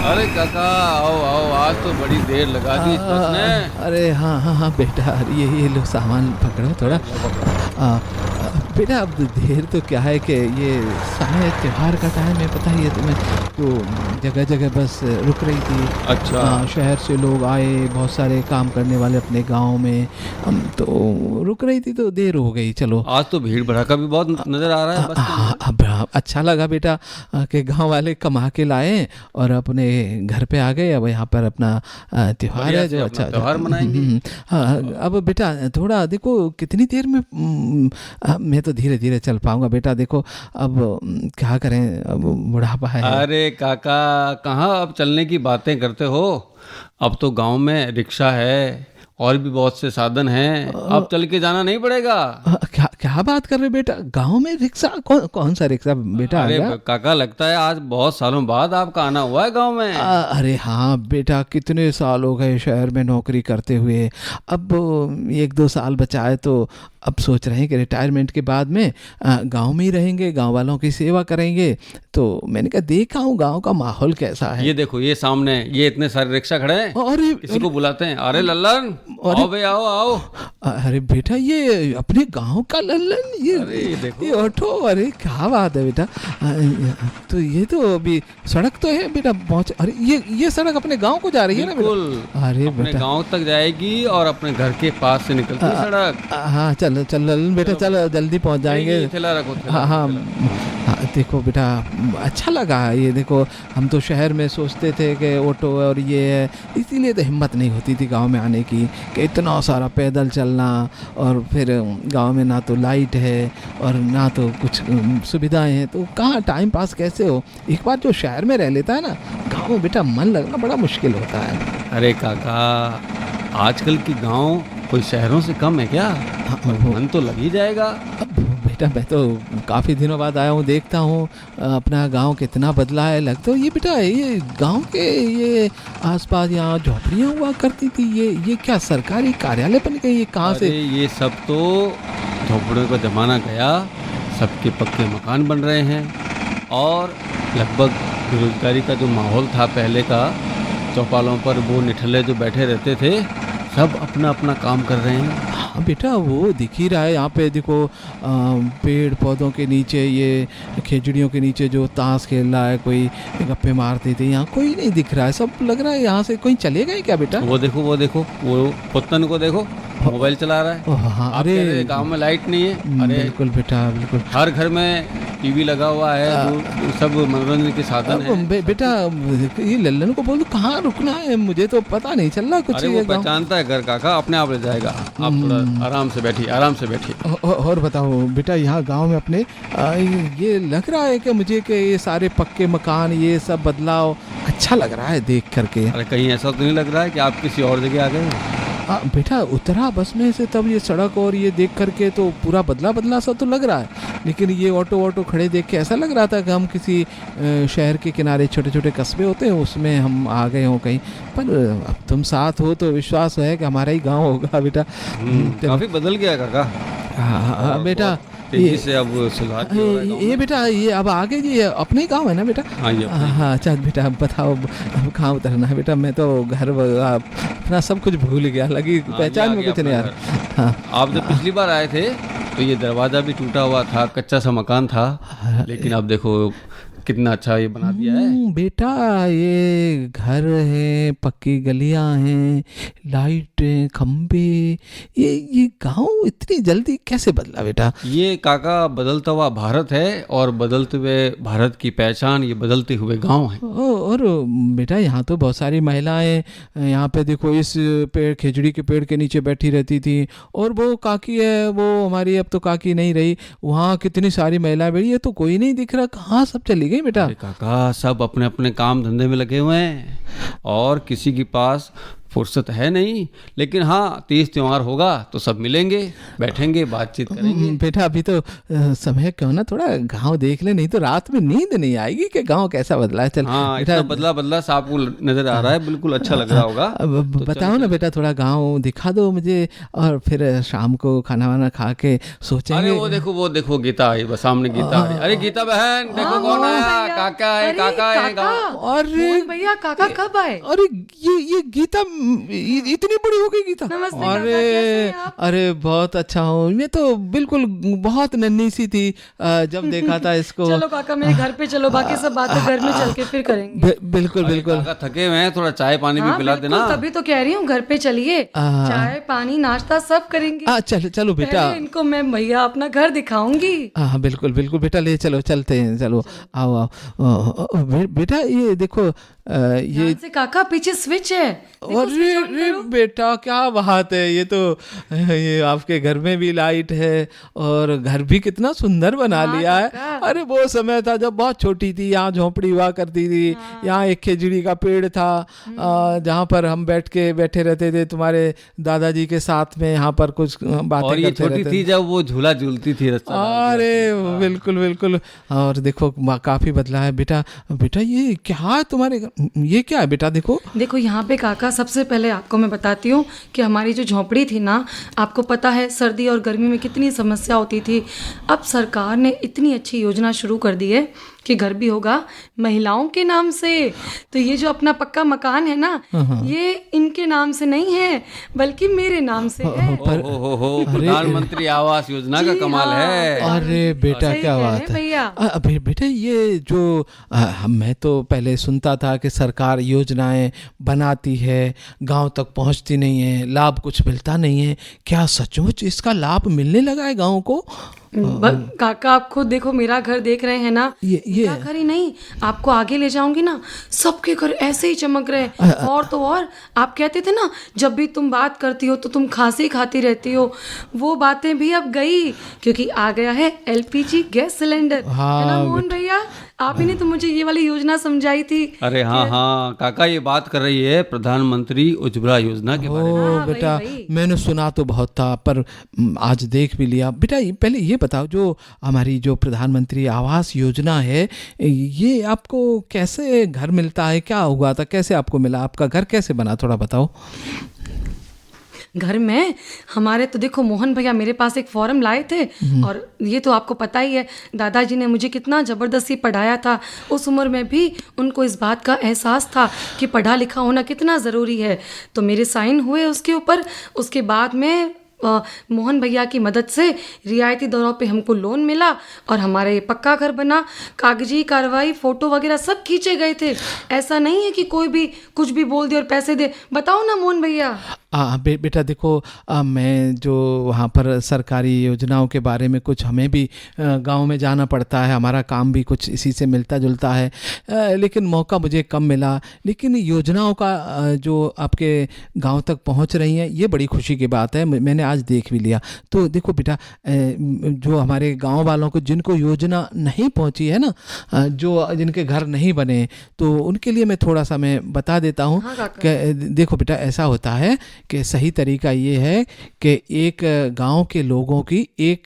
अरे काका, आओ आओ, आज तो बड़ी देर लगा दी इस बस ने। अरे हाँ हाँ हाँ बेटा, ये लो सामान पकड़ो थोड़ा। आ, बेटा अब देर तो क्या है कि ये समय त्योहार का टाइम है, पता ही है तुम्हें, तो जगह जगह बस रुक रही थी। अच्छा। शहर से लोग आए, बहुत सारे काम करने वाले अपने गांव में, हम तो रुक रही थी तो देर हो गई। चलो आज तो भीड़ भड़ाका भी बहुत नजर आ रहा है बस के अंदर। अब अच्छा लगा बेटा कि गांव वाले कमा के लाए और अपने घर पे आ गए। अब यहाँ पर अपना त्योहार बढ़िया है से जो अपना अच्छा त्योहार मनाएंगे। हाँ, अब बेटा थोड़ा देखो कितनी देर में मैं तो धीरे धीरे चल पाऊंगा बेटा। देखो अब क्या करें, अब बुढ़ापा है। अरे काका, कहाँ अब चलने की बातें करते हो। अब तो गांव में रिक्शा है और भी बहुत से साधन हैं, अब चल के जाना नहीं पड़ेगा। क्या क्या बात कर रहे बेटा, गांव में रिक्शा? कौन सा रिक्शा बेटा आ अरे गया? काका, लगता है आज बहुत सालों बाद आपका आना हुआ है गांव में। अरे हाँ बेटा, कितने साल हो गए शहर में नौकरी करते हुए। अब 1-2 साल बचा है तो अब सोच रहे हैं कि रिटायरमेंट के बाद में गांव में ही रहेंगे, गांव वालों की सेवा करेंगे। तो मैंने कहा देखा हूँ गांव का माहौल कैसा है। ये देखो, ये सामने ये इतने सारे रिक्शा खड़े हैं, अरे किसी को बुलाते हैं। अरे लल्लन, आओ भाई, आओ आओ। अरे बेटा, ये अपने गांव का लल्लन, अरे देखो। ये ऑटो, अरे क्या बात है बेटा। तो ये तो अभी सड़क तो है बेटा पहुंच। अरे ये सड़क अपने गांव को जा रही है ना बेटा? बिल्कुल, अरे अपने बेटा, गांव तक जाएगी और अपने घर के पास से निकलती है सड़क। हाँ चल चल लल्लन बेटा, चल जल्दी पहुंच जाएंगे। ये थैला रखो, थैला हाँ हाँ रखो, हाँ, देखो बेटा अच्छा लगा ये। देखो हम तो शहर में सोचते थे कि ऑटो और ये है, इसीलिए तो हिम्मत नहीं होती थी गांव में आने की कि इतना सारा पैदल चलना, और फिर गांव में ना तो लाइट है और ना तो कुछ सुविधाएं हैं, तो कहाँ टाइम पास कैसे हो। एक बार जो शहर में रह लेता है ना, गांव में बेटा मन लगना बड़ा मुश्किल होता है। अरे काका, आजकल की गांव कोई शहरों से कम है क्या? मन तो लग ही जाएगा। अब बेटा मैं तो काफ़ी दिनों बाद आया हूँ, देखता हूँ अपना गांव कितना बदला है। लगता है ये बेटा, ये गांव के ये आसपास यहाँ झोपड़ियाँ हुआ करती थी, ये क्या सरकारी कार्यालय बन गए? ये कहाँ से? अरे ये सब तो झोपड़ियों का जमाना गया, सबके पक्के मकान बन रहे हैं। और लगभग बेरोजगारी का जो माहौल था पहले का, चौपालों पर वो निठल्ले जो बैठे रहते थे, सब अपना अपना काम कर रहे हैं। हाँ बेटा, वो दिख ही रहा है यहाँ पे। देखो पेड़ पौधों के नीचे, ये खेजड़ियों के नीचे जो ताश खेल रहा है, कोई गप्पे मारते थे, यहाँ कोई नहीं दिख रहा है। सब लग रहा है यहाँ से कोई चले गए क्या बेटा? वो देखो, वो देखो, वो पुतन को देखो, मोबाइल चला रहा है। हाँ आप कह रहे हैं गांव में लाइट नहीं है। अरे बिल्कुल बेटा, बिल्कुल। हर घर में टीवी लगा हुआ है, सब मनोरंजन के साधन है। बेटा ये लल्लन को बोल, कहाँ रुकना है, मुझे तो पता नहीं चल रहा कुछ। अरे वो पहचानता है घर काका, अपने आप ले जाएगा। आप थोड़ा आराम से बैठिए, आराम से बैठिए। और बताओ बेटा, यहाँ गांव में अपने ये लग रहा है कि मुझे कि ये सारे पक्के मकान, ये सब बदलाव अच्छा लग रहा है देख करके। अरे कहीं ऐसा तो नहीं लग रहा है कि आप किसी और जगह आ गए? बेटा उतरा बस में से तब ये सड़क और ये देख करके तो पूरा बदला बदला सा तो लग रहा है, लेकिन ये ऑटो खड़े देख के ऐसा लग रहा था कि हम किसी शहर के किनारे छोटे छोटे कस्बे होते हैं उसमें हम आ गए हों कहीं। पर अब तुम साथ हो तो विश्वास है कि हमारा ही गांव होगा बेटा। काफी बदल गया काका। हाँ बेटा, तेजी से अब सुधार भी हो रहा है गाँव ये में। बेटा, ये अब आगे जी अपने गांव है ना बेटा? हाँ ये अपने। हाँ अच्छा बेटा, अब बताओ अब कहाँ उतरना है बेटा? मैं तो घर अपना सब कुछ भूल गया, लगी हाँ, पहचान ये आ में गया कुछ नहीं अपना यार। घर। हाँ आप जब पिछली बार आए थे तो ये दरवाजा भी टूटा हुआ था, कच्चा सा मकान था, लेकिन अब देखो कितना अच्छा ये बना दिया है। बेटा ये घर है, पक्की गलियां हैं, लाइट है, खंबे, ये गांव इतनी जल्दी कैसे बदला बेटा? ये काका बदलता हुआ भारत है, और बदलते हुए भारत की पहचान ये बदलते हुए गांव है। और बेटा यहाँ तो बहुत सारी महिलाएं, यहाँ पे देखो इस पेड़, खिजड़ी के पेड़ के नीचे बैठी रहती थी, और वो काकी है, वो हमारी अब तो काकी नहीं रही, वहाँ कितनी सारी महिलाएं बैठी, ये तो कोई नहीं दिख रहा, कहाँ सब चली गई बेटा? अरे काका, सब अपने अपने काम धंधे में लगे हुए हैं, और किसी के पास फुर्सत है नहीं, लेकिन हाँ 30 त्योहार होगा तो सब मिलेंगे, बैठेंगे, बातचीत करेंगे। बेटा अभी तो समय क्यों ना थोड़ा गांव देख ले, नहीं तो रात में नींद नहीं आएगी कि गांव कैसा बदला है। चल हाँ बेटा, इतना बदला बदला सा आपको नजर आ रहा है, बिल्कुल अच्छा लग रहा होगा। अब तो बताओ ना बेटा, थोड़ा गांव दिखा दो मुझे, और फिर शाम को खाना वाना खा के सोचेंगे। अरे वो देखो गीता आई, बस सामने गीता आई। अरे गीता बहन देखो कौन आया, काका है, काका है गाँव। अरे मोहन भैया, काका कब आए? अरे ये गीता इतनी बड़ी हो गई गीता। नमस्ते काका, अरे कैसे हैं आप? अरे बहुत अच्छा हूँ मैं तो, बिल्कुल बहुत नन्ही सी थी जब देखा था इसको। चलो काका मेरे घर पे चलो, बाकी सब बातें घर में चल के फिर करेंगे। बिल्कुल अरे बिल्कुल। काका थके हुए हैं, थोड़ा चाय पानी भी हाँ, पिला बिल्कुल, देना। तभी तो कह रही हूँ घर पे चलिए, चाय पानी नाश्ता सब करेंगे। चलो बेटा। पहले इनको मैं भैया अपना घर दिखाऊंगी। हाँ बिल्कुल बिल्कुल बेटा, ले चलो, चलते हैं, चलो आओ आओ। बेटा ये देखो, ये ध्यान से काका, पीछे स्विच है, देखो, अरे स्विच ऑन अरे करो। बेटा क्या बात है, ये आपके घर में भी लाइट है और घर भी कितना सुंदर बना हाँ, लिया है। काका। अरे वो समय था जब बहुत छोटी थी, यहाँ झोंपड़ी हुआ करती थी, यहाँ एक खिजड़ी का पेड़ था, जहाँ पर हम बैठे रहते थे तुम्हारे दादाजी के साथ में, यहाँ पर कुछ बातें और ये करते छोटी रहते थी थे। जब वो झूला झूलती थी रास्ता डाल अरे के। बिल्कुल बिल्कुल। और देखो काफी बदला है बेटा। बेटा ये क्या है तुम्हारे ये क्या है बेटा? देखो देखो यहाँ पे काका, सबसे पहले आपको मैं बताती हूँ कि हमारी जो झोंपड़ी थी ना, आपको पता है सर्दी और गर्मी में कितनी समस्या होती थी। अब सरकार ने इतनी अच्छी योजना शुरू कर दी है कि घर भी होगा महिलाओं के नाम से। तो ये जो अपना पक्का मकान है ना, ये इनके नाम से नहीं है बल्कि मेरे नाम से है। हो प्रधानमंत्री आवास योजना का जी कमाल हाँ। है। अरे बेटा सही क्या कह रहे बात हैं है भैया। बेटा ये जो मैं तो पहले सुनता था कि सरकार योजनाएं बनाती है, गांव तक पहुंचती नहीं है, लाभ कुछ मिलता नहीं है। क्या सचमुच इसका लाभ मिलने लगा है गांव को? काका आप खुद देखो, मेरा घर देख रहे हैं ना, ये मेरा घर ही नहीं, आपको आगे ले जाऊंगी ना, सबके घर ऐसे ही चमक रहे हैं। और तो और, आप कहते थे ना जब भी तुम बात करती हो तो तुम खांसी खाती रहती हो, वो बातें भी अब गई, क्योंकि आ गया है एलपीजी गैस सिलेंडर। हाँ, है ना मोहन भैया, आप ही ने तो मुझे ये वाली योजना समझाई थी। अरे हाँ काका, ये बात कर रही है प्रधानमंत्री उज्ज्वला योजना के बारे में। ओ हाँ, बेटा वही। मैंने सुना तो बहुत था, पर आज देख भी लिया। बेटा पहले ये बताओ, जो हमारी जो प्रधानमंत्री आवास योजना है, ये आपको कैसे घर मिलता है? क्या हुआ था, कैसे आपको मिला? आपका घर कैसे बना, थोड़ा बताओ। घर में हमारे तो देखो मोहन भैया मेरे पास एक फॉर्म लाए थे, और ये तो आपको पता ही है दादाजी ने मुझे कितना ज़बरदस्ती पढ़ाया था। उस उम्र में भी उनको इस बात का एहसास था कि पढ़ा लिखा होना कितना ज़रूरी है। तो मेरे साइन हुए उसके ऊपर। उसके बाद में मोहन भैया की मदद से रियायती दरों पे हमको लोन मिला और हमारा ये पक्का घर बना। कागजी कार्रवाई, फ़ोटो वगैरह सब खींचे गए थे। ऐसा नहीं है कि कोई भी कुछ भी बोल दे और पैसे दे। बताओ ना मोहन भैया। बेटा देखो, मैं जो वहाँ पर सरकारी योजनाओं के बारे में कुछ, हमें भी गांव में जाना पड़ता है, हमारा काम भी कुछ इसी से मिलता जुलता है, लेकिन मौका मुझे कम मिला। लेकिन योजनाओं का जो आपके गांव तक पहुँच रही हैं, ये बड़ी खुशी की बात है। मैंने आज देख भी लिया। तो देखो बेटा, जो हमारे गांव वालों को जिनको योजना नहीं पहुँची है ना, जो जिनके घर नहीं बने, तो उनके लिए मैं थोड़ा सा मैं बता देता हूँ। हाँ काका। कि देखो बेटा, ऐसा होता है कि सही तरीका ये है कि एक गांव के लोगों की एक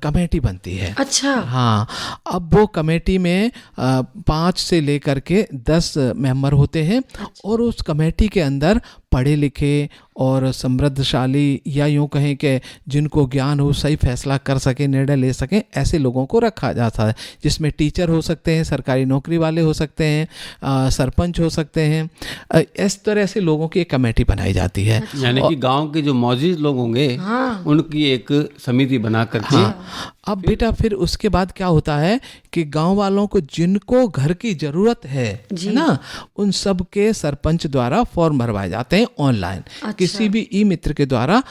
कमेटी बनती है। अच्छा। हाँ, अब वो कमेटी में 5 से लेकर के 10 मेंबर होते हैं, और उस कमेटी के अंदर पढ़े लिखे और समृद्धशाली, या यूँ कहें कि जिनको ज्ञान हो, सही फैसला कर सके, निर्णय ले सकें, ऐसे लोगों को रखा जाता है। जिसमें टीचर हो सकते हैं, सरकारी नौकरी वाले हो सकते हैं, सरपंच हो सकते हैं। इस तरह से लोगों की एक कमेटी बनाई जाती है। यानी कि गांव के जो मौजूद लोग होंगे, उनकी एक समिति बना करके। अब बेटा फिर उसके बाद क्या होता है कि गांव वालों को जिनको घर की जरूरत है ना, उन सब के सरपंच द्वारा फॉर्म भरवाए जाते हैं ऑनलाइन। अच्छा। किसी भी ई मित्र के द्वारा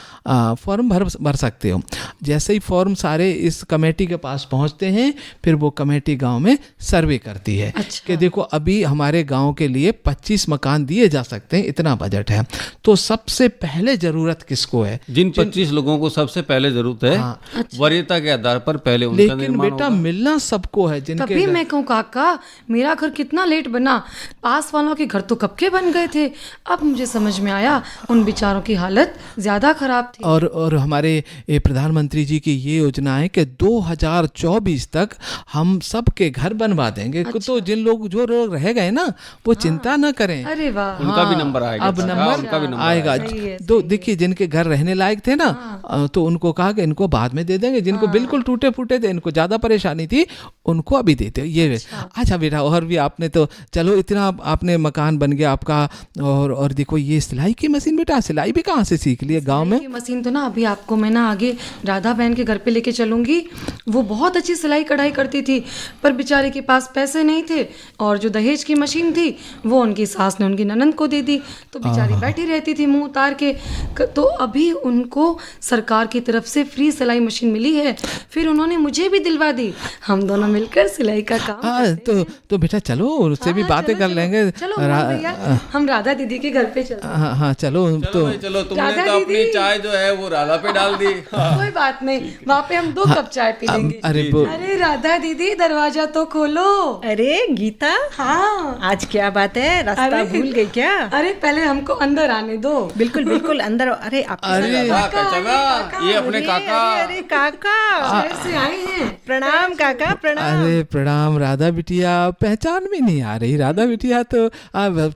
फॉर्म भर सकते हो। जैसे ही फॉर्म सारे इस कमेटी के पास पहुंचते हैं, फिर वो कमेटी गांव में सर्वे करती है। अच्छा। कि देखो अभी हमारे गांव के लिए 25 मकान दिए जा सकते हैं, इतना बजट है। तो सबसे पहले जरूरत किसको है? जिन 25 लोगों को सबसे पहले जरूरत है, वरीयता के आधार पर पहले उनका लेकिन निर्माण बेटा होगा। मिलना सबको है जिनके तभी मैं कहूँ काका, मेरा घर कितना लेट बना, पास वालों के घर तो कब के बन गए थे। अब मुझे समझ समझ में आया उन बेचारों की हालत ज़्यादा ख़राब थी। और हमारे प्रधानमंत्री जी की ये योजना है कि 2024 तक हम सबके घर बनवा देंगे। तो जिन लोग जो लोग रह गए ना वो चिंता न करें। अरे वाह, उनका भी नंबर आएगा। अब नंबर उनका भी नंबर आएगा। सही है, तो देखिए जिनके घर रहने लायक थे ना तो उनको कहा कि इनको बाद में दे देंगे, जिनको बिल्कुल टूटे फूटे थे, इनको ज़्यादा परेशानी थी, उनको अभी देते ये। अच्छा बेटा, और भी आपने तो चलो इतना आपने मकान बन गया आपका। और देखो ये सिलाई की मशीन, बेटा सिलाई भी कहाँ से सीख लिया गाँव में? सिलाई की मशीन तो ना अभी आपको मैं ना आगे राधा बहन के घर पे लेके चलूंगी। वो बहुत अच्छी सिलाई कढ़ाई करती थी, पर बेचारे के पास पैसे नहीं थे, और जो दहेज की मशीन थी वो उनकी सास ने उनकी ननंद को दे दी, तो बेचारी बैठी रहती थी मुंह उतार के। तो अभी उनको सरकार की तरफ से फ्री सिलाई मशीन मिली है, फिर उन्होंने मुझे भी दिलवा दी। हम दोनों मिलकर सिलाई का काम करते हैं। तो बेटा चलो उससे भी बातें कर लेंगे। चलो भैया, हम राधा दीदी के घर पे चलते हैं। हाँ चलो। तो चलो तुमने राधा तो अपनी दीदी। चाय जो है वो राधा पे डाल दी। कोई बात नहीं, वहाँ पे हम 2 कप चाय पी लेंगे। अरे राधा दीदी दरवाजा तो खोलो। अरे गीता, हाँ, आज क्या बात है, रास्ता भूल गई क्या? अरे पहले हमको अंदर आने दो। बिल्कुल बिल्कुल अंदर। अरे आप ये अपने काका। अरे काका, शहर से आए हैं। प्रणाम काका, प्रणाम। अरे प्रणाम राधा बिटिया, पहचान में नहीं आ रही। राधा बिटिया तो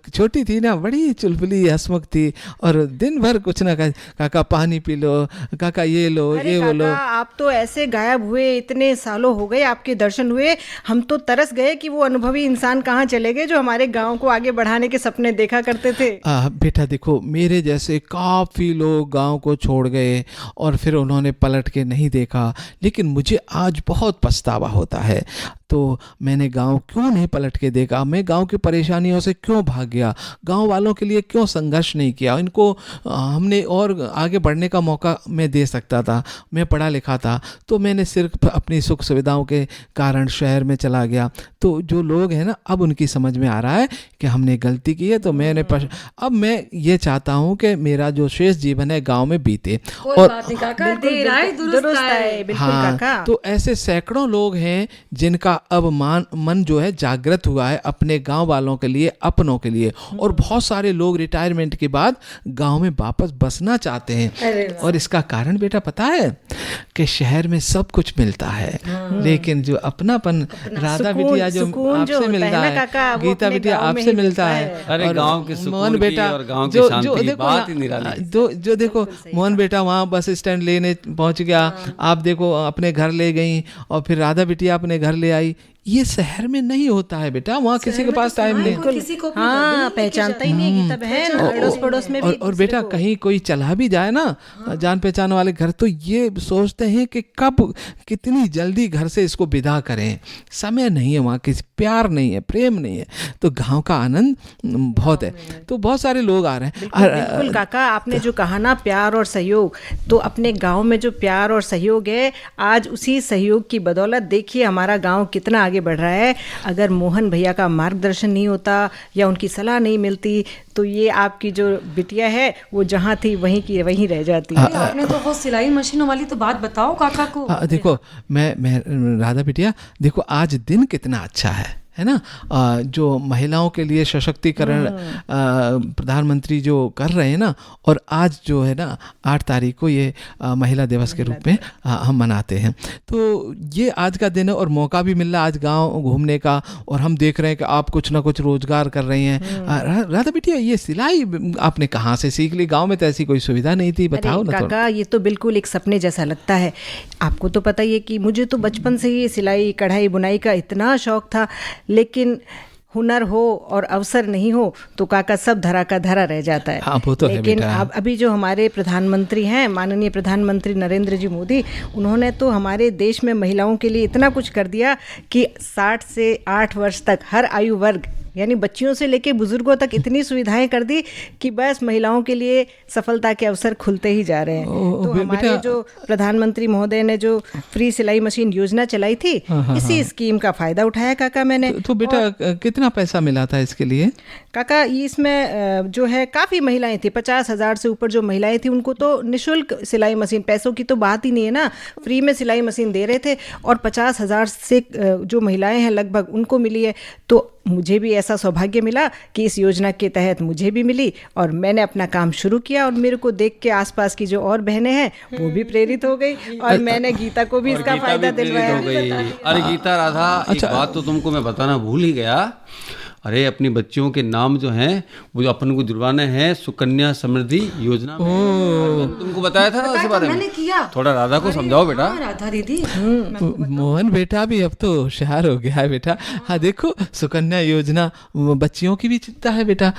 छोटी थी ना, बड़ी चुलबुली हंसमुख थी, और दिन भर कुछ ना काका पानी पी लो, काका ये लो, अरे ये बोलो। काका, आप तो ऐसे गायब हुए, इतने सालों हो गए आपके दर्शन हुए, हम तो तरस गए कि वो अनुभवी इंसान कहाँ चले गए जो हमारे गांव को आगे बढ़ाने के सपने देखा करते थे। बेटा देखो, मेरे जैसे काफ़ी लोग गांव को छोड़ गए और फिर उन्होंने पलट के नहीं देखा, लेकिन मुझे आज बहुत पछतावा होता है। तो मैंने गांव क्यों नहीं पलट के देखा, मैं गांव की परेशानियों से क्यों भाग गया, गांव वालों के लिए क्यों संघर्ष नहीं किया। इनको हमने और आगे बढ़ने का मौका मैं दे सकता था। मैं पढ़ा लिखा था, तो मैंने सिर्फ अपनी सुख सुविधाओं के कारण शहर में चला गया। तो जो लोग हैं ना, अब उनकी समझ में आ रहा है कि हमने गलती की है। तो मैंने अब मैं ये चाहता हूँ कि मेरा जो शेष जीवन है गाँव में बीते। कोई बात नहीं काका, देर आए दुरुस्त आए। बिल्कुल हाँ, काका। तो ऐसे सैकड़ों लोग हैं जिनका अब मन जो है जागृत हुआ है अपने गांव वालों के लिए, अपनों के लिए। और बहुत सारे लोग रिटायरमेंट के बाद गांव में वापस बसना चाहते हैं। और इसका कारण बेटा पता है कि शहर में सब कुछ मिलता है, लेकिन जो अपनापन राधा बिटिया जो आपसे मिलता है, गीता बिटिया आपसे मिलता है। अरे गांव के सुकून बेटा की और गांव की शांति की बात ही निराली। जो देखो मोहन बेटा वहाँ बस स्टैंड लेने पहुंच गया, आप देखो अपने घर ले गई, और फिर राधा बिटिया अपने घर ले आई। ये शहर में नहीं होता है बेटा, वहाँ किसी के पास टाइम नहीं। किसी को हाँ, पहचानता ही नहीं गीता बहन, अड़ोस पड़ोस में भी। और बेटा कहीं कोई चला भी जाए ना, जान पहचान वाले घर, तो ये सोचते हैं कि कब कितनी जल्दी घर से इसको विदा करें। समय नहीं है वहाँ, किसी प्यार नहीं है, प्रेम नहीं है। तो गांव का आनंद बहुत है। तो बहुत सारे लोग आ रहे हैं। बिल्कुल काका, आपने जो कहा ना प्यार और सहयोग, तो अपने गांव में जो प्यार और सहयोग है, आज उसी सहयोग की बदौलत देखिए हमारा गांव कितना आगे बढ़ रहा है। अगर मोहन भैया का मार्गदर्शन नहीं होता या उनकी सलाह नहीं मिलती, तो ये आपकी जो बिटिया है वो जहाँ थी वहीं की वहीं रह जाती है। आपने तो वो सिलाई मशीनों वाली तो बात बताओ काका को। देखो मैं राधा बिटिया, देखो आज दिन कितना अच्छा है ना। जो महिलाओं के लिए सशक्तिकरण प्रधानमंत्री जो कर रहे हैं ना, और आज जो है ना 8 तारीख को ये महिला दिवस के रूप में हम मनाते हैं। तो ये आज का दिन है और मौका भी मिल रहा है आज गांव घूमने का, और हम देख रहे हैं कि आप कुछ ना कुछ रोजगार कर रही हैं। राधा बिटिया, ये सिलाई आपने कहाँ से सीख ली? गाँव में तो ऐसी कोई सुविधा नहीं थी, बताओ ना। काका, ये तो बिल्कुल एक सपने जैसा लगता है। आपको तो पता ही है कि मुझे तो बचपन से ही सिलाई कढ़ाई बुनाई का इतना शौक था, लेकिन हुनर हो और अवसर नहीं हो तो काका सब धरा का धरा रह जाता है। हाँ, वो तो लेकिन है बेटा। अभी जो हमारे प्रधानमंत्री हैं, माननीय प्रधानमंत्री नरेंद्र जी मोदी, उन्होंने तो हमारे देश में महिलाओं के लिए इतना कुछ कर दिया कि 60 से 8 वर्ष तक हर आयु वर्ग, यानी बच्चियों से लेके बुजुर्गों तक इतनी सुविधाएं कर दी कि बस महिलाओं के लिए सफलता के अवसर खुलते ही जा रहे हैं। तो हमारे जो प्रधानमंत्री महोदय ने जो फ्री सिलाई मशीन योजना चलाई थी, इसी स्कीम का फायदा उठाया काका मैंने। तो बेटा कितना पैसा मिला था इसके लिए? काका इसमें जो है काफ़ी महिलाएं थी, 50,000 से ऊपर जो महिलाएं थी उनको तो निःशुल्क सिलाई मशीन, पैसों की तो बात ही नहीं है ना, फ्री में सिलाई मशीन दे रहे थे। और 50,000 से जो महिलाएं हैं लगभग उनको मिली है। तो मुझे भी ऐसा सौभाग्य मिला कि इस योजना के तहत मुझे भी मिली और मैंने अपना काम शुरू किया और मेरे को देख के आसपास की जो और बहनें हैं वो भी प्रेरित हो गई और मैंने गीता को भी इसका फायदा दिलवाया। हो गई। अरे गीता राधा, एक बात तो तुमको मैं बताना भूल ही गया। अरे अपनी बच्चियों के नाम जो हैं वो अपन को दिलवाने हैं सुकन्या समृद्धि योजना में। तुमको बताया था उसके बारे में? मैंने किया। थोड़ा राधा को समझाओ बेटा। हाँ, राधा दीदी। मोहन बेटा भी अब तो होशियार हो गया है बेटा। हाँ देखो, सुकन्या योजना बच्चियों की भी चिंता है बेटा।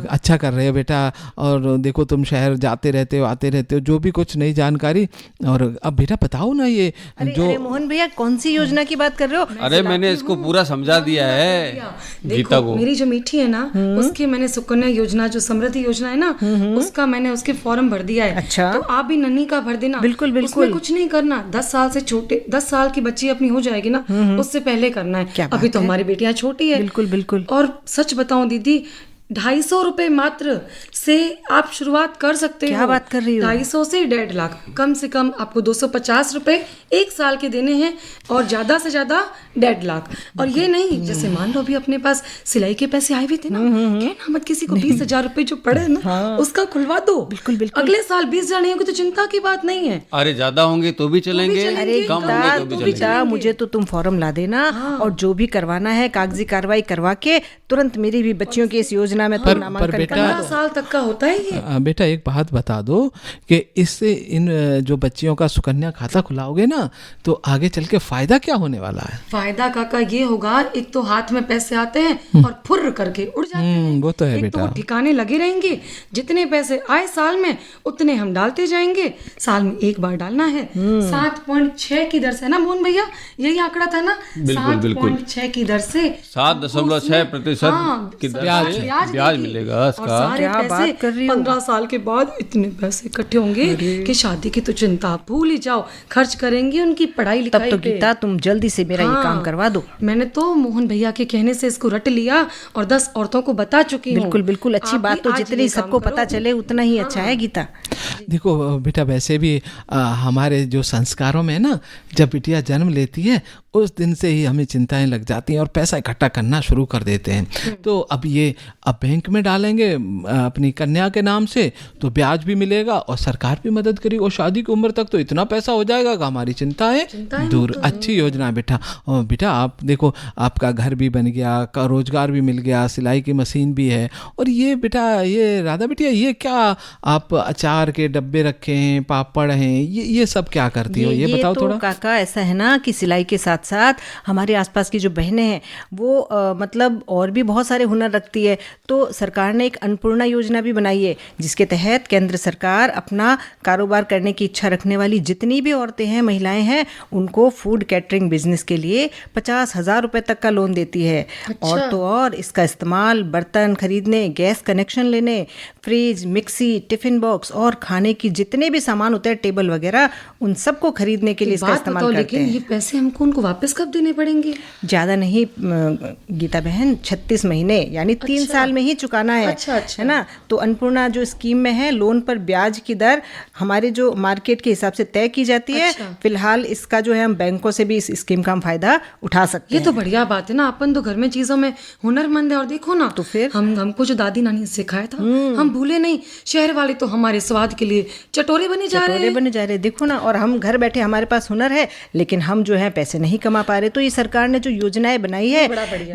अच्छा कर रहे हो बेटा। और देखो तुम शहर जाते रहते हो, आते रहते हो, जो भी कुछ नई जानकारी। और अब बेटा बताओ ना ये अरे मोहन भैया, कौन सी योजना की बात कर रहे हो? अरे मैंने इसको पूरा समझा दिया है गीता को। मेरी जो मीठी है ना, उसके मैंने सुकन्या योजना, जो समृद्धि योजना है ना, उसका मैंने उसके फॉर्म भर दिया है। अच्छा। तो आप भी नन्ही का भर देना। बिल्कुल बिल्कुल। उसमें कुछ नहीं करना, 10 साल से छोटे, 10 साल की बच्ची अपनी हो जाएगी ना, उससे पहले करना है। अभी तो हमारी बेटियां छोटी है। बिल्कुल बिल्कुल। और सच बताऊं दीदी, 250 रुपए मात्र से आप शुरुआत कर सकते हो। क्या बात कर रही हो? 250 से 1.5 लाख, कम से कम आपको 250 रुपए 1 साल के देने हैं और ज्यादा से ज्यादा 1.5 लाख। और ये नहीं, जैसे मान लो अभी अपने पास सिलाई के पैसे आए हुए थे ना, कहना मत किसी को 20,000 रुपए जो पड़े ना, उसका खुलवा दो। बिल्कुल बिल्कुल। अगले साल 20,000 नहीं होगी तो चिंता की बात नहीं है। अरे ज्यादा होंगे तो भी चलेंगे, अरे कम होंगे तो भी चलेंगे। गीता, मुझे तो तुम फॉर्म ला देना और जो भी करवाना है कागजी कार्रवाई करवा के तुरंत मेरी भी बच्चियों की इस योजना में तुम नामांकन बेटा, 15 साल तक का होता है ये। बेटा एक बात बता दो कि इससे इन जो बच्चियों का सुकन्या खाता खुलाओगे ना, तो आगे चल के फायदा क्या होने वाला है? फायदा काका ये होगा, एक तो हाथ में पैसे आते हैं और फुर्र करके उड़ जाते हैं। वो तो है एक बेटा। तो वो ठिकाने लगे रहेंगे, जितने पैसे आए साल में उतने हम डालते जाएंगे। साल में एक बार डालना है। 7.6 की दर से ना मोहन भैया, यही आंकड़ा था ना? 7.6 की दर से 7.6% की दर से ब्याज मिलेगा और इसका। सारे क्या बात पैसे कर रही हो? 15 साल के बाद इतने पैसे इकट्ठे होंगे कि शादी की तो चिंता भूल ही जाओ, खर्च करेंगे उनकी पढ़ाई तब लिखाई तो पे। गीता तुम जल्दी से मेरा ये काम करवा दो। मैंने तो मोहन भैया के कहने से इसको रट लिया और 10 औरतों को बता चुकी हूँ। बिल्कुल बिल्कुल, अच्छी आप बात। भी तो आज जितनी ये काम सबको करो। पता चले उतना ही अच्छा है गीता। देखो बेटा, वैसे भी हमारे जो संस्कारों में ना, जब बिटिया जन्म लेती है उस दिन से ही हमें चिंताएं लग जाती हैं और पैसा इकट्ठा करना शुरू कर देते हैं। तो अब ये बैंक में डालेंगे अपनी कन्या के नाम से तो ब्याज भी मिलेगा और सरकार भी मदद करेगी और शादी की उम्र तक तो इतना पैसा हो जाएगा कि हमारी चिंताएं दूर। अच्छी योजना है बेटा। और बेटा आप देखो, आपका घर भी बन गया, का रोजगार भी मिल गया, सिलाई की मशीन भी है। और ये बेटा, ये राधा बिटिया, ये क्या आप अचार के डब्बे रखे हैं, पापड़ हैं, ये सब क्या करती हो? ये बताओ तो थोड़ा। काका ऐसा है ना कि सिलाई के साथ साथ हमारे आसपास की जो बहनें हैं वो मतलब और भी बहुत सारे हुनर रखती है। तो सरकार ने एक अन्नपूर्णा योजना भी बनाई है, जिसके तहत केंद्र सरकार अपना कारोबार करने की इच्छा रखने वाली जितनी भी औरतें हैं, महिलाएं हैं, उनको फूड कैटरिंग बिजनेस के लिए 50,000 रुपए तक का लोन देती है। और तो और इसका इस्तेमाल बर्तन खरीदने, गैस कनेक्शन लेने, फ्रिज, मिक्सी, टिफिन बॉक्स और खाने की जितने भी सामान होते हैं, टेबल वगैरह, उन सबको खरीदने के लिए इसका इस्तेमाल करते लेकिन हैं। ये पैसे हमको उनको वापस कब देने पड़ेंगे? ज़्यादा नहीं गीता बहन, 36 महीने यानी 3 साल में ही चुकाना है। अच्छा। है ना? तो अन्नपूर्णा जो स्कीम में है, लोन पर ब्याज की दर हमारे जो मार्केट के हिसाब से तय की जाती है। फिलहाल इसका जो है हम बैंकों से भी इस स्कीम का हम फायदा उठा सकते हैं। ये तो बढ़िया बात है ना। अपन तो घर में चीजों में हुनरमंद है और देखो ना, तो फिर हमको जो दादी नानी ने सिखाया था हम भूले नहीं। शहर वाले तो हमारे स्वाद के लिए चटोरे बने जा रहे हैं। देखो ना, और हम घर बैठे, हमारे पास हुनर है लेकिन हम जो है पैसे नहीं कमा पा रहे। तो ये सरकार ने जो योजनाएं बनाई है,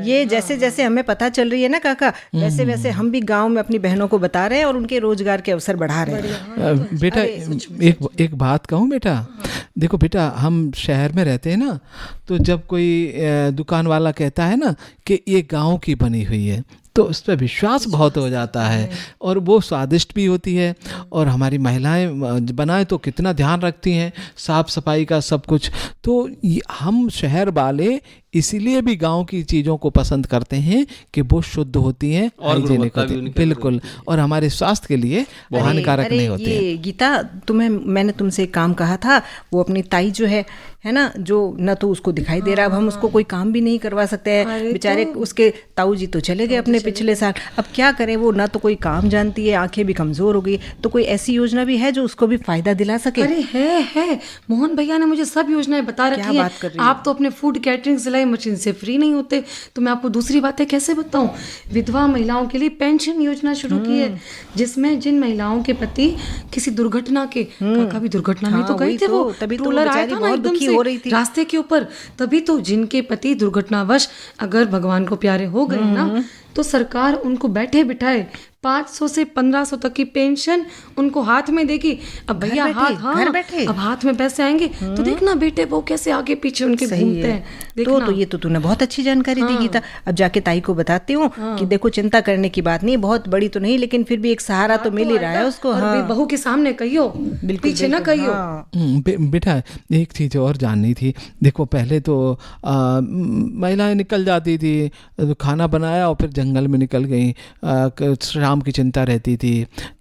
ये जैसे जैसे हमें पता चल रही है ना काका, वैसे वैसे हम भी गांव में अपनी बहनों को बता रहे हैं और उनके रोजगार के अवसर बढ़ा रहे हैं। बेटा एक बात कहूँ बेटा, देखो बेटा, हम शहर में रहते हैं ना, तो जब कोई दुकान वाला कहता है ना कि ये गांव की बनी हुई है, तो उस पर विश्वास बहुत हो जाता है और वो स्वादिष्ट भी होती है। और हमारी महिलाएं बनाए तो कितना ध्यान रखती हैं, साफ सफाई का सब कुछ। तो हम शहर वाले इसीलिए भी गांव की चीज़ों को पसंद करते हैं कि वो शुद्ध होती हैं और हाइजीनिक होती हैं, बिल्कुल, और हमारे स्वास्थ्य के लिए हानिकारक नहीं होती हैं। ये गीता, मैंने तुमसे एक काम कहा था, वो अपनी ताई जो है ना, जो न तो उसको दिखाई दे रहा, अब हम उसको कोई काम भी नहीं करवा सकते हैं। बेचारे उसके ताऊ जी तो चले गए अपने पिछले साल। अब क्या करें, वो ना तो कोई काम जानती है, आंखें भी कमजोर हो गई। तो कोई ऐसी योजना भी है जो उसको भी फायदा दिला सके? अरे है मोहन भैया ने मुझे सब योजनाएं बता रखी हैं। आप तो अपने फूड कैटरिंग सिलाई सिलाई मशीन से फ्री नहीं होते। तो मैं आपको दूसरी बातें कैसे बताऊं, विधवा महिलाओं के लिए पेंशन योजना शुरू की है, जिसमें जिन महिलाओं के पति किसी दुर्घटना के, काका भी दुर्घटना में तो गए थे, वो तभी तो ट्रोलर आया बेचारी था ना बहुत एकदम दुखी से हो रही थी रास्ते के ऊपर, तभी तो जिनके पति दुर्घटनावश अगर भगवान को प्यारे हो गए ना, तो सरकार उनको बैठे बिठाए 500 से 1500 तक की पेंशन उनको हाथ में देगी। अब भैया घर बैठे अब हाथ में पैसे आएंगे तो देखना बेटे वो कैसे आगे पीछे उनके घूमते हैं, देखना। तो ये तो तूने बहुत अच्छी जानकारी दी गीता। अब जाके ताई को बताती हूँ कि देखो चिंता करने की बात नहीं, बहुत बड़ी तो नहीं लेकिन फिर भी एक सहारा तो मिल ही रहा है उसको। और बहू के सामने कहियो, पीछे ना कहियो। बेटा एक चीज़ और जाननी थी। देखो पहले तो महिलाएं निकल जाती थी, खाना बनाया और फिर जंगल में निकल गई, शाम की चिंता रहती थी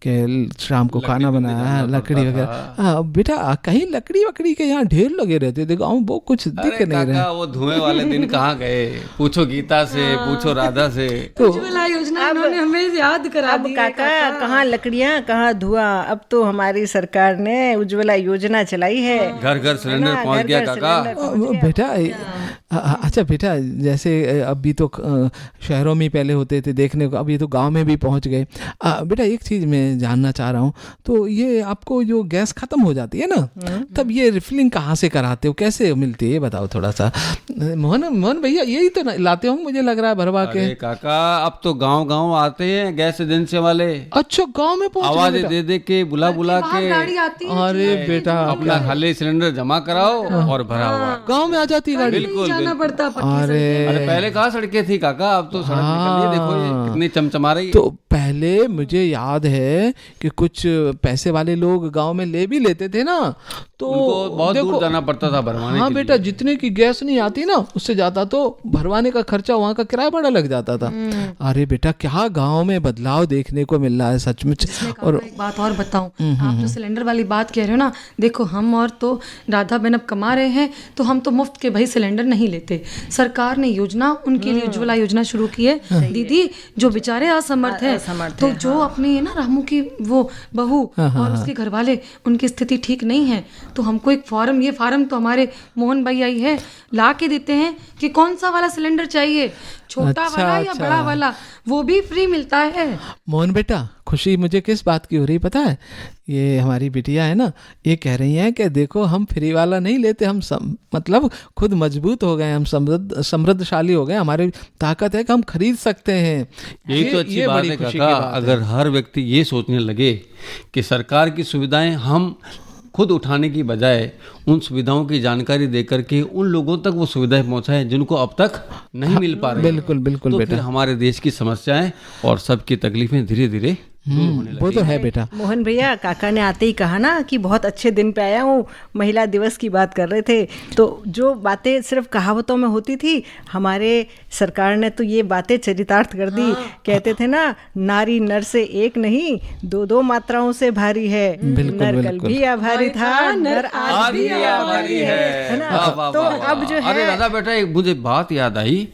कि शाम को खाना बनाया, लकड़ी वगैरह। बेटा कहीं लकड़ी वकड़ी के यहाँ ढेर लगे रहते थे गाँव, वो कुछ दिख नहीं रहे। वो धुएं वाले दिन कहाँ गए, पूछो गीता से, पूछो राधा से। उज्ज्वला योजना इन्होंने हमें याद करा दी। काका कहाँ लकड़ियाँ कहाँ धुआं, अब तो हमारी सरकार ने उज्ज्वला योजना चलाई है, घर घर सिलेंडर पहुंच गया काका। बेटा अच्छा बेटा, जैसे अभी तो शहरों में पहले होते थे देखने को, अभी तो गांव में भी पहुंच गए। बेटा एक चीज़ मैं जानना चाह रहा हूँ, तो ये आपको जो गैस ख़त्म हो जाती है ना, तब ये रिफिलिंग कहाँ से कराते हो, कैसे मिलती है, ये बताओ थोड़ा सा। मोहन भैया यही तो लाते हो मुझे लग रहा है भरवा के। काका अब तो गांव गांव आते हैं गैस एजेंसी वाले। अच्छा गांव में पहुंच आवाज दे दे के बुला के गाड़ी आती है। अरे बेटा अपना खाली सिलेंडर जमा कराओ और भरा हुआ गांव में आ जाती है गाड़ी। बिल्कुल जाना पड़ता। अरे पहले कहाँ सड़कें थी काका, अब तो सड़क निकली है, देखो ये कितनी चमचमा रही है। तो पहले मुझे याद है कि कुछ पैसे वाले लोग गांव में ले भी लेते थे ना, तो उनको बहुत दूर जाना पड़ता था भरवाने हाँ के बेटा, लिए। जितने की गैस नहीं आती ना उससे ज्यादा तो भरवाने का खर्चा, वहाँ का किराया बड़ा लग जाता था। अरे बेटा क्या गांव में बदलाव देखने को मिल रहा है सचमुच। और एक बात और बताऊं, आप जो सिलेंडर वाली बात कह रहे हो ना, देखो हम और तो राधा बहन अब कमा रहे हैं, तो हम तो मुफ्त के भाई सिलेंडर नहीं लेते। सरकार ने योजना उनके लिए उज्ज्वला योजना शुरू की है दीदी, जो बेचारे असमर्थ है, तो जो अपनी है ना रामू की वो बहू और उसके घर वाले, उनकी स्थिति ठीक नहीं है, तो हमको एक फॉर्म, ये फार्म तो हमारे मोहन भाई आई है ला के देते हैं कि कौन सा वाला सिलेंडर चाहिए, छोटा वाला या बड़ा वाला, वो भी फ्री मिलता है। मोहन बेटा खुशी मुझे किस बात की हो रही पता है, ये हमारी बिटिया है ना, ये कह रही हैं कि देखो हम फ्री वाला नहीं लेते, हम मतलब खुद मजबूत हो गए, हम समृद्धशाली हो गए, हमारी ताकत है कि हम खरीद सकते हैं। यही तो अच्छी बात है काका, अगर हर व्यक्ति ये सोचने लगे कि सरकार की सुविधाएं हम खुद उठाने की बजाय उन सुविधाओं की जानकारी देकर के उन लोगों तक वो सुविधाएं पहुंचाएं जिनको अब तक नहीं मिल पा रही। बिल्कुल बिल्कुल तो बेटा, फिर हमारे देश की समस्याएं और सबकी तकलीफें धीरे धीरे वो तो है बेटा। मोहन भैया काका ने आते ही कहा ना कि बहुत अच्छे दिन पे आया हूँ, महिला दिवस की बात कर रहे थे, तो जो बातें सिर्फ कहावतों में होती थी, हमारे सरकार ने तो ये बातें चरितार्थ कर दी। कहते थे ना, नारी नर से एक नहीं, दो दो मात्राओं से भारी है। नर कल भी आभारी था, नर आज भी आभारी है ना। तो अब जो है, अरे दादा बेटा एक मुझे बात याद आई,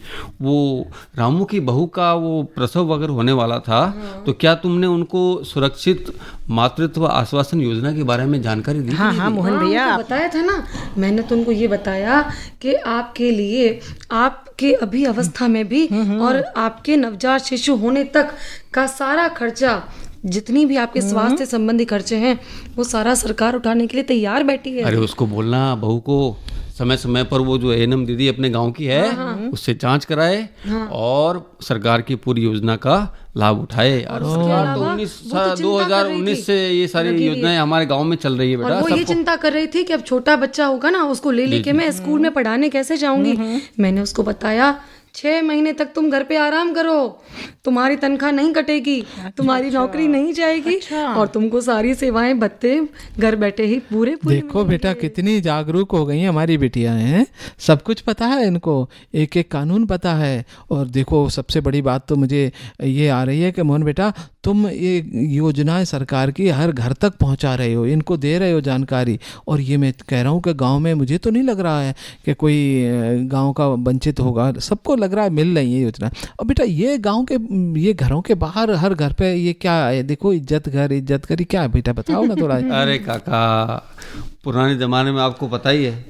वो रामू की बहू का वो प्रसव वगैरह होने वाला था, तो क्या तुमने उनको सुरक्षित मातृत्व आश्वासन योजना के बारे में जानकारी दी? हाँ मोहन भैया तो बताया था ना, मैंने तो उनको ये बताया कि आपके लिए, आपके अभी अवस्था में भी और आपके नवजात शिशु होने तक का सारा खर्चा, जितनी भी आपके स्वास्थ्य संबंधी खर्चे हैं, वो सारा सरकार उठाने के लिए तैयार बैठी है। अरे उसको बोलना बहू को समय समय पर वो जो एएनएम दीदी अपने गांव की है उससे जांच कराए और सरकार की पूरी योजना का लाभ उठाए। और सरकार तो 2019 से ये सारी योजनाएं हमारे गांव में चल रही है बेटा। और वो ये चिंता कर रही थी कि अब छोटा बच्चा होगा ना, उसको ले लेके मैं स्कूल में पढ़ाने कैसे जाऊंगी। मैंने उसको बताया 6 महीने तक तुम घर पे आराम करो, तुम्हारी तनख्वाह नहीं कटेगी, तुम्हारी नौकरी नहीं जाएगी और तुमको सारी सेवाएं भत्ते घर बैठे ही पूरे देखो बेटा कितनी जागरूक हो गई हैं हमारी बिटियां हैं, सब कुछ पता है इनको, एक एक कानून पता है। और देखो सबसे बड़ी बात तो मुझे ये आ रही है कि मोहन बेटा तुम ये योजनाएं सरकार की हर घर तक पहुंचा रहे हो, इनको दे रहे हो जानकारी। और ये मैं कह रहा हूँ कि गांव में मुझे तो नहीं लग रहा है कि कोई गांव का वंचित होगा, सबको लग रहा है मिल रही है योजना। और बेटा ये गांव के, ये घरों के बाहर हर घर पे ये क्या है, देखो इज्जत घर क्या है बेटा, बताओ ना थोड़ा। अरे काका पुराने जमाने में आपको पता ही है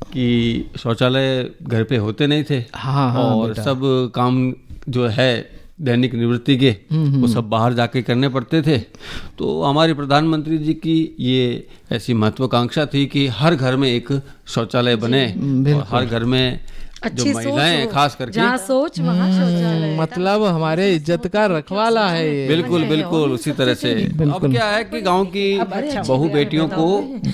कि शौचालय घर पे होते नहीं थे। हाँ, और सब काम जो है दैनिक निवृत्ति के वो सब बाहर जाके करने पड़ते थे। तो हमारे प्रधानमंत्री जी की ये ऐसी महत्वाकांक्षा थी कि हर घर में एक शौचालय बने और हर घर में जो अच्छी महिलाएं सोच हो, खास करके जहाँ सोच वहाँ शौचालय। मतलब हमारे इज्जत का रखवाला है ये। बिल्कुल बिल्कुल उसी तरह से। अब क्या है कि गांव की बहू बेटियों को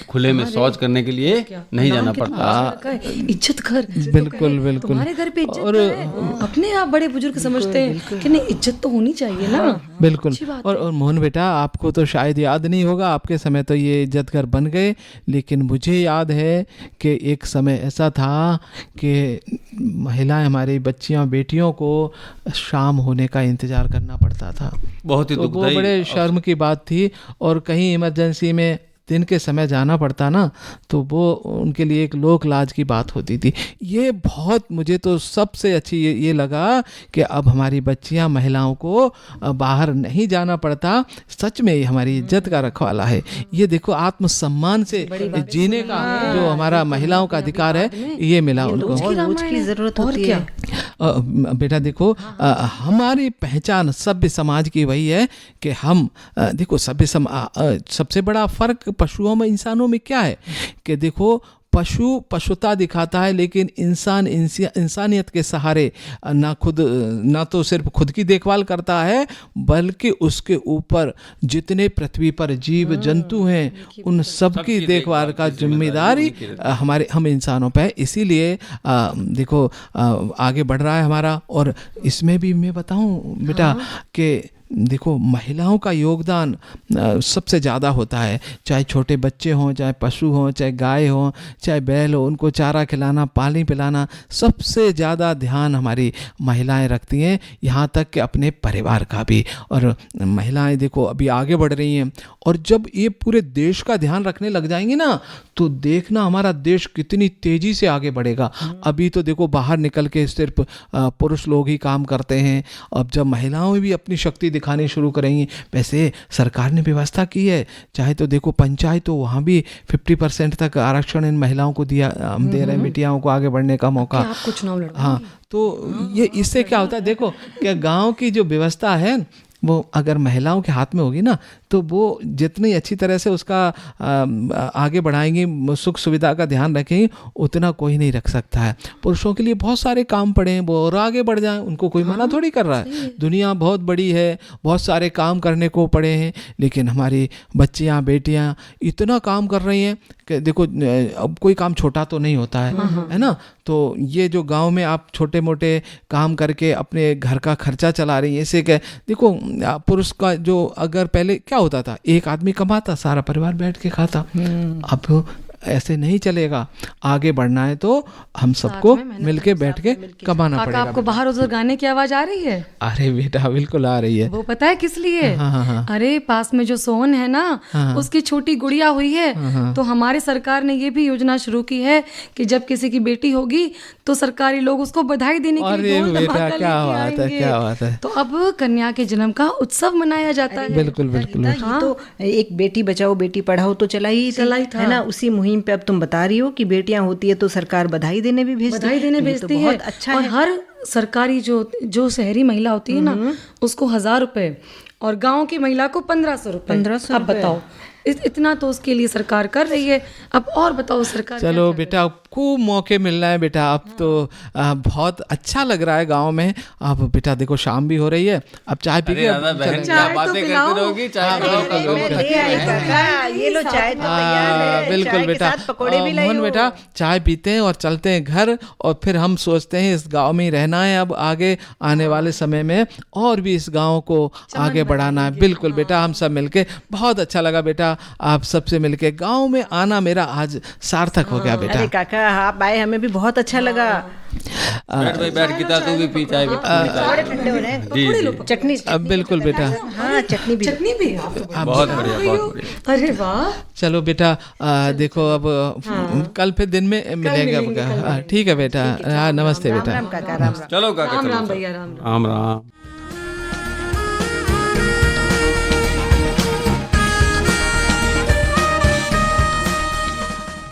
खुले में शौच करने के लिए नहीं जाना पड़ता। इज्जत कर, बिल्कुल बिल्कुल। तुम्हारे घर पे इज्जत है, अपने आप बड़े बुजुर्ग समझते हैं कि नहीं इज्जत तो होनी चाहिए ना। बिल्कुल। और मोहन बेटा, आपको तो शायद याद नहीं होगा, आपके समय तो ये इज्जत घर बन गए, लेकिन मुझे याद है कि एक समय ऐसा था कि महिलाएं, हमारी बच्चियां बेटियों को शाम होने का इंतजार करना पड़ता था। बहुत ही तो वो दुखदाई बड़े शर्म की बात थी। और कहीं इमरजेंसी में दिन के समय जाना पड़ता ना, तो वो उनके लिए एक लोक लाज की बात होती थी। ये बहुत, मुझे तो सबसे अच्छी ये लगा कि अब हमारी बच्चियां, महिलाओं को बाहर नहीं जाना पड़ता। सच में ये हमारी इज्जत का रखवाला है। ये देखो, आत्मसम्मान से जीने का जो हमारा महिलाओं का अधिकार है, ये मिला उनको। रोज की जरूरत होती है। बेटा देखो, हमारी पहचान सभ्य समाज की वही है कि हम देखो, सबसे बड़ा फर्क पशुओं में इंसानों में क्या है कि देखो, पशु पशुता दिखाता है, लेकिन इंसान इंसानियत के सहारे ना तो सिर्फ खुद की देखभाल करता है, बल्कि उसके ऊपर जितने पृथ्वी पर जीव जंतु हैं उन सब की देखभाल का जिम्मेदारी हम इंसानों पे है। इसीलिए देखो, आगे बढ़ रहा है हमारा। और इसमें भी मैं बताऊं बेटा कि देखो, महिलाओं का योगदान सबसे ज़्यादा होता है। चाहे छोटे बच्चे हों, चाहे पशु हों, चाहे गाय हों, चाहे बैल हो, उनको चारा खिलाना, पानी पिलाना, सबसे ज़्यादा ध्यान हमारी महिलाएं रखती हैं, यहाँ तक कि अपने परिवार का भी। और महिलाएं देखो अभी आगे बढ़ रही हैं, और जब ये पूरे देश का ध्यान रखने लग जाएंगी ना, तो देखना हमारा देश कितनी तेज़ी से आगे बढ़ेगा। अभी तो देखो, बाहर निकल के सिर्फ पुरुष लोग ही काम करते हैं। अब जब महिलाओं भी अपनी शक्ति दिखानी शुरू करेंगी, वैसे सरकार ने व्यवस्था की है, चाहे तो देखो पंचायत, तो वहाँ भी 50% तक आरक्षण इन महिलाओं को दिया, हम दे रहे हैं बेटियों को आगे बढ़ने का मौका। आप कुछ चुनाव लड़ो। हाँ, तो ये इससे क्या होता है, देखो क्या गांव की जो व्यवस्था है वो अगर महिलाओं के हाथ में होगी ना, तो वो जितनी अच्छी तरह से उसका आगे बढ़ाएंगी, सुख सुविधा का ध्यान रखेंगी, उतना कोई नहीं रख सकता है। पुरुषों के लिए बहुत सारे काम पड़े हैं, वो और आगे बढ़ जाएं, उनको कोई मना थोड़ी कर रहा है। दुनिया बहुत बड़ी है, बहुत सारे काम करने को पड़े हैं, लेकिन हमारी बच्चियां, बेटियां इतना काम कर रही हैं कि देखो, अब कोई काम छोटा तो नहीं होता है ना। तो ये जो गांव में आप छोटे मोटे काम करके अपने घर का खर्चा चला रही हैं, इससे क्या, देखो पुरुष का जो, अगर पहले क्या होता था, एक आदमी कमाता, सारा परिवार बैठ के खाता। अब ऐसे नहीं चलेगा। आगे बढ़ना है तो हम सबको मिलके बैठ के कमाना पड़ेगा। आपको बाहर उधर गाने की आवाज आ रही है? अरे बेटा बिल्कुल आ रही है। वो पता है किस लिए? हाँ। अरे पास में जो सोहन है ना, उसकी छोटी गुड़िया हुई है। तो हमारे सरकार ने ये भी योजना शुरू की है कि जब किसी की बेटी होगी तो सरकारी लोग उसको बधाई देने के लिए ढोल धमाका लेके आएंगे। क्या बात है। तो अब कन्या के जन्म का उत्सव मनाया जाता है। बिल्कुल बिल्कुल। हाँ, तो एक बेटी बचाओ बेटी पढ़ाओ तो चला ही था, है ना। उसी मुहिम पे अब तुम बता रही हो कि बेटियां होती है तो सरकार बधाई देने भेजती है। अच्छा और हर सरकारी जो शहरी महिला होती है ना, उसको 1000 रुपए, और गांव की महिला को 1500 रुपए। 1500 अब बताओ, इतना तो उसके लिए सरकार कर रही है। अब और बताओ सरकार। चलो बेटा, खूब मौके मिल रहे हैं बेटा। अब तो बहुत अच्छा लग रहा है गांव में। अब बेटा देखो, शाम भी हो रही है, अब चाय पी के चाय तो पिलाओ। ये लो चाय तो तैयार है। बिल्कुल बेटा। मोहन बेटा, चाय पीते हैं और चलते हैं घर, और फिर हम सोचते हैं इस गांव में ही रहना है। अब आगे आने वाले समय में और भी इस गांव को आगे बढ़ाना है। बिल्कुल बेटा, हम सब मिलके, बहुत अच्छा लगा बेटा आप सबसे मिलके। गांव में आना मेरा आज सार्थक हो गया बेटा। अरे काका, आप आए, हमें भी बहुत अच्छा लगा। बैठ भाई, बैठ गीता, तू भी पी चाय। ठंडे हो रहे हैं। चटनी बिल्कुल बेटा। हाँ, चटनी भी बहुत बढ़िया, बहुत बढ़िया। अरे वाह। चलो बेटा, देखो अब कल फिर दिन में मिलेंगे। अब ठीक है बेटा। नमस्ते बेटा। राम काका, राम। चलो काका, राम राम भैया, राम। राम राम।